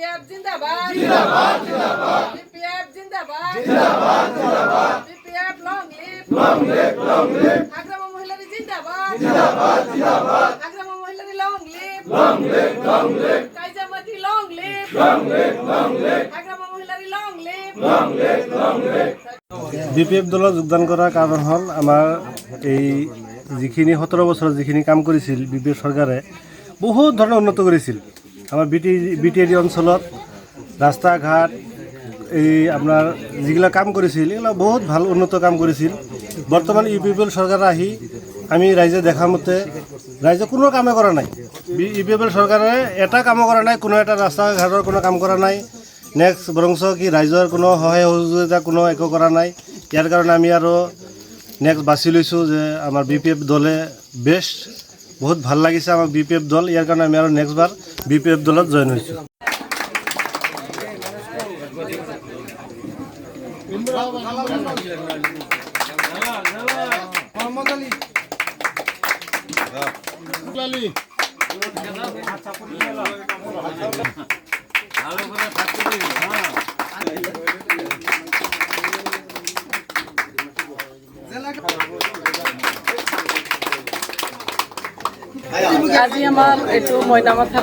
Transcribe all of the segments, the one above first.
BPF জিন্দাবাদ জিন্দাবাদ জিন্দাবাদ বিপিএফ জিন্দাবাদ জিন্দাবাদ জিন্দাবাদ বিপিএফ লং লিভ আগ্রাম মহিলারি জিন্দাবাদ জিন্দাবাদ জিন্দাবাদ আগ্রাম Mahilary long live Kaijamati long live আগ্রাম Mahilary long live BPF দলত যোগদান কৰাৰ কাৰণ হ'ল আমাৰ এই যিখিনি 17 বছৰত যিখিনি কাম কৰিছিল বিপিএফ চৰকাৰে বহুত ধৰণৰ উন্নত কৰিছিল আমাৰ বিটিএডি অঞ্চলত ৰাস্তা ঘাট এই আপোনাৰ যিগিলা কাম কৰিছিল এইবিলাক বহুত ভাল উন্নত কাম কৰিছিল বৰ্তমান ইউপিএফ চৰকাৰ আহি আমি ৰাইজে দেখা মতে ৰাইজে কোনো কামে কৰা নাই ইউপিএফ চৰকাৰে এটা কাম কৰা নাই কোনো এটা ৰাস্তা ঘাটৰ কোনো কাম কৰা নাই নেক্সট বৰংশ কি ৰাইজৰ কোনো সহায় সহযোগিতা কোনো একো কৰা নাই ইয়াৰ কাৰণে আমি আৰু নেক্সট বাছি লৈছোঁ যে আমাৰ বিপিএফ দলে বেষ্ট বহুত ভাল লাগিছে আমাৰ বিপিএফ দল ইয়াৰ কাৰণে আমি আৰু নেক্সট বাৰ বিপিএফ দলত জইন হৈছোঁ আজি আমাৰ এইটো মইনামাথা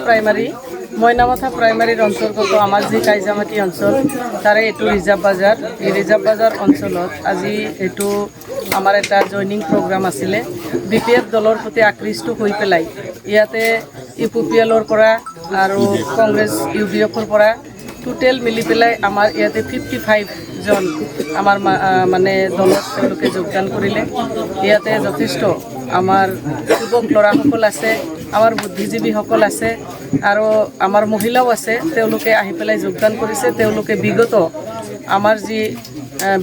প্ৰাইমাৰীৰ অন্তৰ্গত আমাৰ যি কাইজামাটি অঞ্চল তাৰে এইটো ৰিজাৰ্ভ বাজাৰ এই ৰিজাৰ্ভ বাজাৰ অঞ্চলত আজি এইটো আমাৰ এটা জইনিং প্ৰগ্ৰাম আছিলে বিপিএফ দলৰ প্ৰতি আকৃষ্ট হৈ পেলাই ইয়াতে ইউপিপিএলৰ পৰা আৰু কংগ্ৰেছ ইউডিএফৰ পৰা টোটেল মিলি পেলাই আমাৰ ইয়াতে 55 জন আমাৰ মানে দলত তেওঁলোকে যোগদান কৰিলে ইয়াতে যথেষ্ট আমাৰ যুৱক ল'ৰাসকল আছে আমাৰ বুদ্ধিজীৱীসকল আছে আৰু আমাৰ মহিলাও আছে তেওঁলোকে আহি পেলাই যোগদান কৰিছে তেওঁলোকে বিগত আমাৰ যি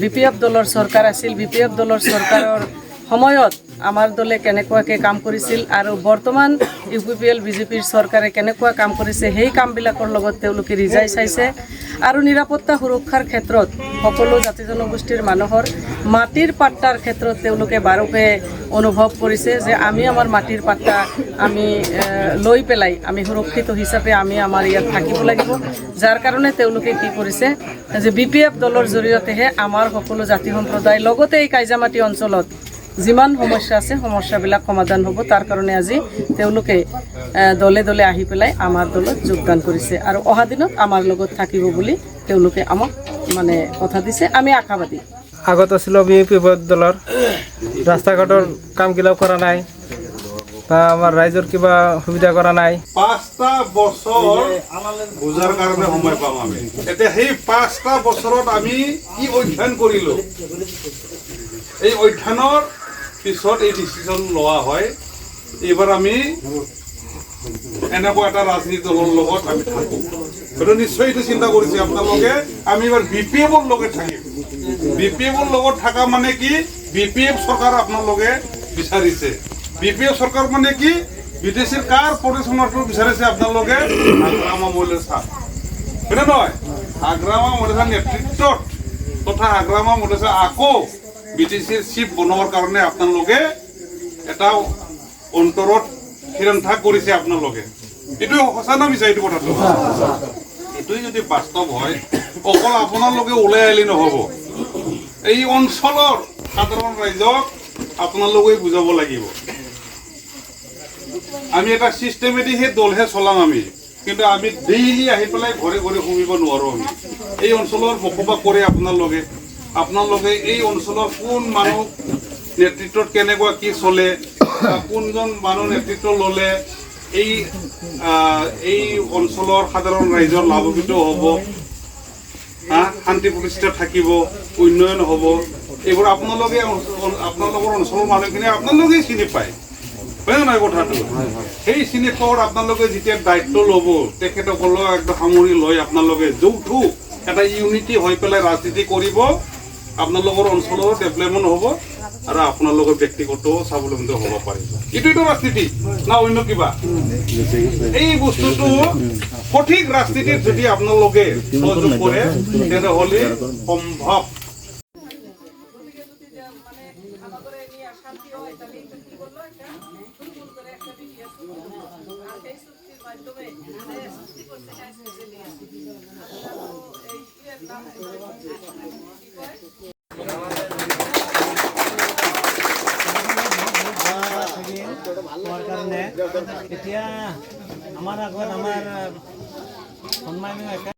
বিপিএফ দলৰ চৰকাৰ আছিল বিপিএফ দলৰ চৰকাৰৰ সময়ত আমাৰ দলে কেনেকুৱাকৈ কাম কৰিছিল আৰু বৰ্তমান ইউপিপিএল বিজেপিৰ চৰকাৰে কেনেকুৱা কাম কৰিছে সেই কামবিলাকৰ লগত তেওঁলোকে ৰিজাই চাইছে আৰু নিৰাপত্তা সুৰক্ষাৰ ক্ষেত্ৰত সকলো জাতি জনগোষ্ঠীৰ মানুহৰ মাটিৰ পাট্টাৰ ক্ষেত্ৰত তেওঁলোকে বাৰুকে অনুভৱ কৰিছে যে আমি আমাৰ মাটিৰ পাট্টা আমি লৈ পেলাই আমি সুৰক্ষিত হিচাপে আমি আমাৰ ইয়াত থাকিব লাগিব যাৰ কাৰণে তেওঁলোকে কি কৰিছে যে বিপিএফ দলৰ জৰিয়তেহে আমাৰ সকলো জাতি সম্প্ৰদায় লগতে এই কাইজামাটি অঞ্চলত যিমান সমস্যা আছে সমস্যাবিলাক সমাধান হ'ব তাৰ কাৰণে আজি তেওঁলোকে দলে দলে আহি পেলাই আমাৰ দলত যোগদান কৰিছে আৰু অহা দিনত আমাৰ লগত থাকিব বুলি তেওঁলোকে আমাক মানে কথা দিছে আমি আশাবাদী আগত আছিল বিপিএফ দলৰ ৰাস্তা ঘাটৰ কামগিলা কৰা নাই বা আমাৰ ৰাইজৰ কিবা সুবিধা কৰা নাই 5টা বছৰ বুজাৰ কাৰণে সময় পাম আমি এতিয়া সেই 5টা বছৰত আমি কি অধ্যয়ন কৰিলো এই অধ্যয়নৰ পিছত এই ডিসিশন লোৱা হয় এবাৰ আমি এনেকুৱা এটা ৰাজনীতি দলৰ লগত আমি থাকো সেইটো নিশ্চয় এইটো চিন্তা কৰিছে আপোনালোকে আমি এবাৰ বিপিএফৰ লগত থাকিম বিপিএফৰ লগত থাকা মানে কি বিপিএফ চৰকাৰ আপোনালোকে বিচাৰিছে বিপিএফ চৰকাৰ মানে কি বিদেশীৰ কাৰ পৰিচন্নটো বিচাৰিছে আপোনালোকে আগ্ৰামা মহিলা সাহ হয়নে নহয় আগ্ৰামা মহিলা নেতৃত্বত তথা আগ্ৰামা মহিলা আকৌ বিটিসিৰ চিফ বনোৱাৰ কাৰণে আপোনালোকে এটা অন্তৰত সিদ্ধান্ত কৰিছে আপোনালোকে এটো সঁচা না মিছা এইটো কথাটো এটোই যদি বাস্তৱ হয় অকল আপোনালোকে ওলাই আইলি নহব এই অঞ্চলৰ সাধাৰণ ৰাইজক আপোনালোকে বুজাব লাগিব আমি এটা সিস্টেমেটিক হে দলহে চলাম আমি কিন্তু আমি ডেইলি আহি পেলাই ঘৰে ঘৰে ঘুমিব নোৱাৰো আমি এই অঞ্চলৰ বসবাস কৰে আপোনালোকে এই অঞ্চলৰ কোন মানুহ নেতৃত্বত কেনেকুৱা কি চলে কোনজন মানুহ নেতৃত্ব ললে এই অঞ্চলৰ সাধাৰণ ৰাইজৰ লাভান্বিত হ'ব শান্তি প্ৰতিষ্ঠা থাকিব উন্নয়ন হ'ব এইবোৰ আপোনালোকৰ অঞ্চলৰ মানুহখিনি আপোনালোকে চিনি পায় হয় নহয় কথাটো সেই চিনি পোৱাৰ আপোনালোকে যেতিয়া দায়িত্ব ল'ব তেখেতসকলক একদম সামৰি লৈ আপোনালোকে যৌথ এটা ইউনিটি হৈ পেলাই ৰাজনীতি কৰিব আপোনালোকৰ অঞ্চলৰ ডেভেলপমেণ্ট হ'ব আৰু আপোনালোকৰ ব্যক্তিগত স্বাৱলম্বী হ'ব পাৰিব এইটো ৰাজনীতি না অন্য কিবা এই বস্তুটো সঠিক ৰাজনীতিত যদি আপোনালোকে সহযোগ কৰে তেনেহ'লে সম্ভৱ এতিয়া আমাৰ আগত আমাৰ সন্মানীয়